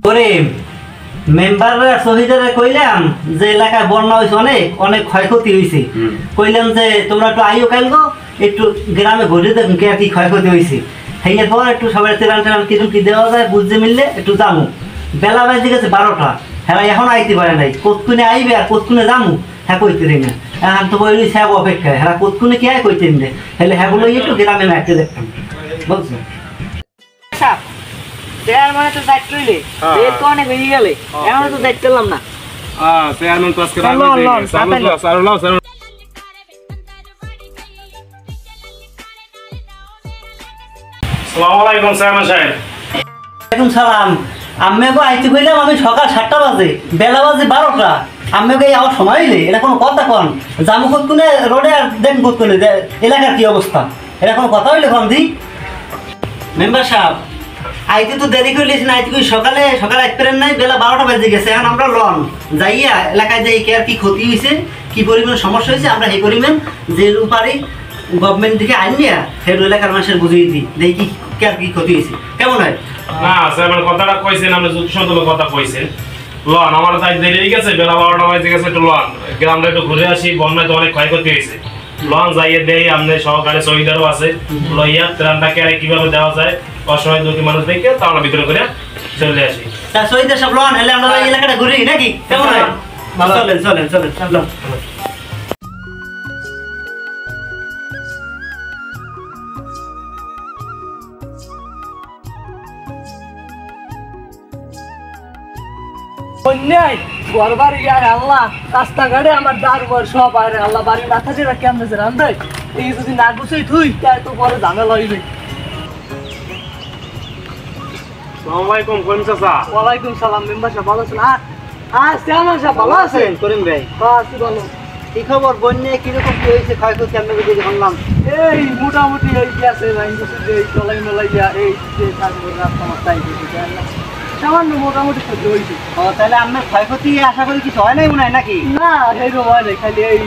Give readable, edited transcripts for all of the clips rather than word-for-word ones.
করিম মেম্বাররা শহীদরা কইলাম যে এলাকায় বন্যা হয়েছে অনেক অনেক ক্ষয়ক্ষতি হয়েছে কইলাম যে তোমরা একটু আইও কালগো একটু গ্রামে ঘুরে দেখুন কে কি ক্ষয়ক্ষতি হয়েছে হেয়ে পর একটু সবাই তেরান টেরান কিরম কি দেওয়া যায় বুঝতে মিললে একটু জামু বেলা বাজে গেছে 12টা হ্যাঁ এখন আইতে পারে নাই কতক্ষণে আইবে আর কতক্ষণে জামু হ্যাঁ কইতে রে না এখন তো বলি সাহেব অপেক্ষায় হ্যাঁ কতক্ষণে কি আয় কইতেন না হেলে হ্যাঁ বলে একটু গ্রামে ম্যাচে দেখতাম বলছো চেয়ারম্যান তো দায়িত্ব লইলে এই তো অনেক বেরিয়ে গেলে এখন তো দায়িত্ব পেলাম না চেয়ারম্যান তো আজকে রাখবে সারুল্লাহ আসসালামু আলাইকুম চেয়ারম্যান সাহেব ওয়ালাইকুম সালাম আম্মেগো আইতে কইলাম আমি সকাল 7টা বাজে বেলা বাজে 12টা আম্মেগো এই আমার সময় হইলে এটা কোনো কথা কোন জামু কতক্ষণে রোডে আর দেন কতক্ষণে এলাকার কি অবস্থা এটা কোনো কথা হইলে কোন দি মেম্বার সাহেব আইতে তো দেরি করলিস না আইতে সকালে আইতে পারেন নাই বেলা 12টা বাজে গেছে এখন আমরা লন যাইয়া এলাকায় যাই কে আর কি ক্ষতি হয়েছে কি পরিমাণ সমস্যা হয়েছে আমরা এই পরিমাণ যে পারি গভর্নমেন্ট থেকে আইনিয়া ফের এলাকার মানুষের বুঝিয়ে দিই দেখি কে আর কি ক্ষতি হয়েছে কেমন হয় না চেয়ারম্যান কথাটা কইছেন আপনি যুক্তিসঙ্গত কথা কইছেন লন আমার তাই দেরি হয়ে গেছে বেলা 12টা বাজে গেছে একটু লন গ্রামটা একটু ঘুরে আসি বন্যায় তো অনেক ক্ষয়ক্ষতি হয়েছে লন যাইয়ে দেই আপনি সহকারে শহীদারও আছে লইয়া ত্রাণটাকে কিভাবে দেওয়া যায় অসহায় দুঃখী মানুষ দেখে তা আমরা ভিতরে করে চলে আসি তা শহীদের সব লন এলে আমরা এই এলাকাটা ঘুরি নাকি কেমন হয় চলেন চলেন ঘরবাড়ি আল্লাহ রাস্তাঘাটে আমার দারবার সব আর আল্লাহ বাড়ি না থাকে কেমন রান্ধে এই যদি না গুছাই থুই তাই তো পরে ঝামেলা হইবে। আসসালামু আলাইকুম করিম চাচা ওয়ালাইকুম সালাম মেম্বার সাহেব ভালো আছেন চেয়ারম্যান সাহেব ভালো আছেন করিম ভাই আছি ভালো কি খবর বন্যায় কিরকম কি হয়েছে ক্ষয়ক্ষতি আমি যদি শুনলাম এই মোটামুটি এই আছে ভাই এই চলাই মলাই এই যে তারপর রাস্তা মাস্তাই সামান্য মোটামুটি ক্ষতি হয়েছে ও তাহলে আপনার ক্ষয়ক্ষতি আশা করি কিছু হয় নাই মনে হয় নাকি না এইরকম হয় নাই খালি এই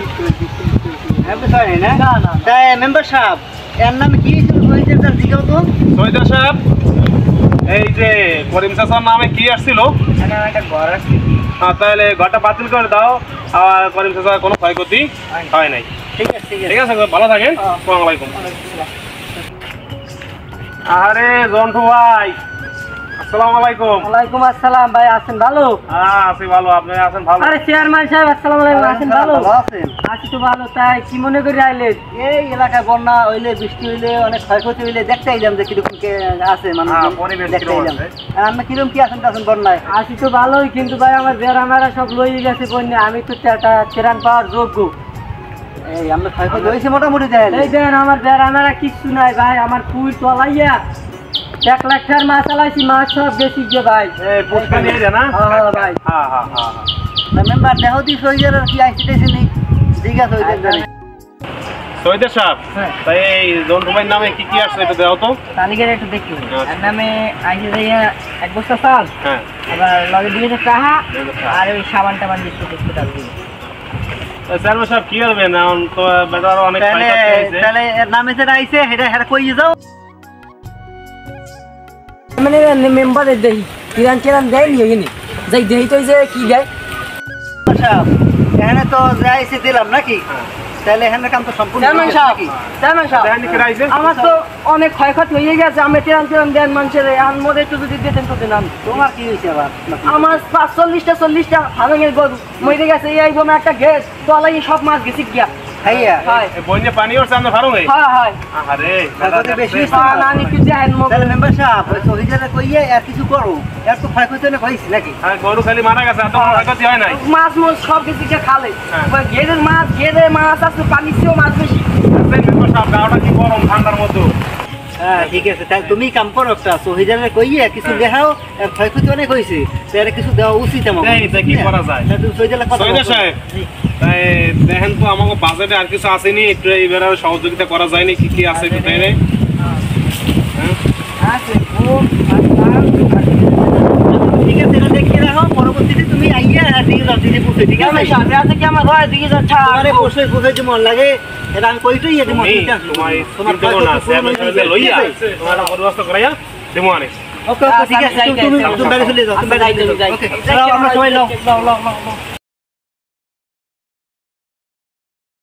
হয় নাই না না তাই মেম্বার সাহেব এর নামে কি হয়েছিল শহীদের তার জিজ্ঞাসা তো শহীদার সাহেব এই যে করিম চাচার নামে কি আসছিল একটা ঘর আছে তাহলে ঘরটা বাতিল করে দাও আর করিম চাচার কোনো ক্ষয়ক্ষতি হয় নাই ঠিক আছে ঠিক আছে ভালো থাকেন আসসালামু আলাইকুম আরে জন্টু ভাই আসসালামু আলাইকুম ওয়ালাইকুম আসসালাম ভাই আছেন ভালো আছি ভালো আপনি আছেন ভালো আরে চেয়ারম্যান সাহেব আসসালামু আলাইকুম আছেন ভালো আছেন আছি তো ভালো তাই কি মনে করে আইলেন এই এলাকায় বন্যা হইলে বৃষ্টি হইলে অনেক ক্ষয়ক্ষতি হইলে দেখতে আইলাম যে কিরকম কে আছে মানুষ দেখতে আইলাম আর আপনি কিরকম কি আছেন বন্যায় আছি তো ভালোই কিন্তু ভাই আমার বেড়ামারা সব লই গেছে বন্যা আমি তো ত্রাণ পাওয়ার যোগ্য এই আমরা ক্ষয়ক্ষতি হয়েছে মোটামুটি দেন এই দেন আমার বেড়ামারা কিচ্ছু নাই ভাই আমার ফুল তলাইয়া 1 লাখ টাকার মাছ চালাইছি মাছ সব বেশি গিয়ে ভাই এই পুষ্কা নিয়ে যা না হ্যাঁ ভাই হ্যাঁ মেম্বার দেহ দি শহীদের কি আইসিতেছে নি জিজ্ঞাসা হইতে জানি শহীদের সাহেব তাই এই জন্টু ভাইয়ের নামে কি কি আসছে এটা দাও তো তালিকার একটু দেখি এর নামে আইসি যাইয়া 1 বস্তা চাল হ্যাঁ আবার লগে 2000 টাকা আর ওই সাবান টাবান বিস্কুট টাকা চেয়ারম্যান সাহেব কি করবেন এখন তো বেটার অনেক তাহলে এর নামে যেটা আইছে সেটা হেরা কই যাও মানে মেম্বারের দেই কিরান দেয় নি এখানে যাই দেই তো যে কি দেয় সাহেব এখানে তো যাইছে দিলাম নাকি তাহলে এখানে কাম তো সম্পূর্ণ চেয়ারম্যান সাহেব আমার তো অনেক ক্ষয়ক্ষতি হয়ে গেছে আমি ত্রাণ দেন মানুষের এখন মধ্যে একটু যদি দিতেন তো দেন তোমার কি হয়েছে আবার আমার 45টা ভাঙের গরু মরে গেছে এই বোমা একটা গ্যাস তলাই সব মাছ গেছে গিয়া হাইয়া বন্যা পানি ওর সামনে ভালো হই হয় আরে কত বেশি না আমি কি জানেন তাহলে মেম্বার সাহেব ওই শহীদরা কইয়ে আর কিছু করো এর তো ক্ষয়ক্ষতি না হইছে নাকি আর গরু খালি মারা গেছে এত ক্ষয়ক্ষতি হয় নাই মাছ সব কিছু খালে ঘেরে মাছ আছে পানি ছিল মাছ বেশি মেম্বার সাহেব গাওটা কি গরম ঠান্ডার মধ্যে হ্যাঁ ঠিক আছে তাই তুমি কাম করো একটা শহীদরা কইয়ে কিছু দেখাও আর ক্ষয়ক্ষতি অনেক হয়েছে তাহলে কিছু দেওয়া উচিত আমার কি করা যায় শহীদা সাহেব তাই দেখেন তো আমাকে বাজেটে আর কিছু আসেনি একটু এইবার সহযোগিতা করা যায়নি কি কি আছে একটু তাই না ঠিক আছে এটা দেখিয়ে রাখো পরবর্তীতে তুমি আইয়া দিকে যাও দিকে পুষে ঠিক আছে সামনে আছে কি আমার ঘরে দিকে যাচ্ছে আরে বসে বসে মন লাগে এটা আমি কইতেই এতে মন তোমার লইয়া তোমার পরিবর্তন করাইয়া দেবো আনে ওকে ওকে ঠিক আছে তুমি বাইরে চলে যাও তুমি বাইরে চলে যাও ওকে আমরা সবাই নাও নাও নাও নাও